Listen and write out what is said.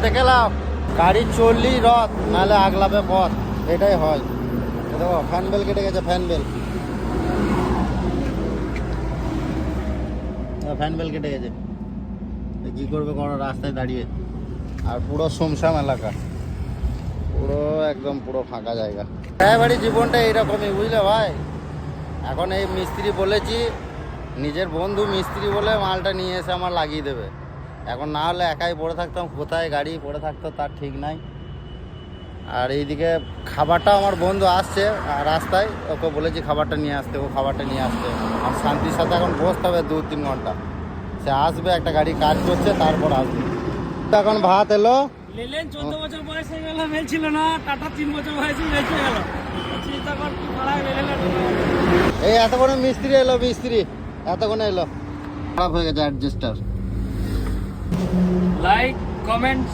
দেখে লাও, গাড়ি চললেই রথ, নাহলে আগলাবে পথ, এটাই হয়। দেখো ফ্যান বেল কেটে গেছে, ফ্যান বেল কেটে গেছে। কি করবে কোনো রাস্তায় দাঁড়িয়ে, আর পুরো শুমশাম এলাকা, পুরো একদম পুরো ফাঁকা জায়গা। ড্রাইভারি জীবনটা এইরকমই, বুঝলে ভাই। এখন এই মিস্ত্রি বলেছি, নিজের বন্ধু মিস্ত্রি বলে মালটা নিয়ে এসে আমার লাগিয়ে দেবে। এখন না হলে একাই পড়ে থাকতাম, কোথায় গাড়ি পড়ে থাকতো তার ঠিক নাই। আর এইদিকে খাবারটা আমার বন্ধু আসছে রাস্তায়, ওকে বলেছি খাবারটা নিয়ে আসতে, ও খাবারটা নিয়ে আসতে। আর শান্তির সাথে এখন বসতে হবে 2-3 ঘন্টা। সে আসবে, একটা গাড়ি কাজ করছে, তারপর আসবে। এখন ভাত এলো, লেলেন 14 বছর বয়স হয়ে গেল, মেল ছিল না। টাটা 3 বছর বয়সে মেল হয়ে গেল। চিন্তা কর কি ভাড়ায় লেলেন। এই এতক্ষণে মিস্ত্রি এলো, মিস্ত্রি এতক্ষণে এলো। খারাপ হয়ে গেছে অ্যাডজাস্টার। Like, comment,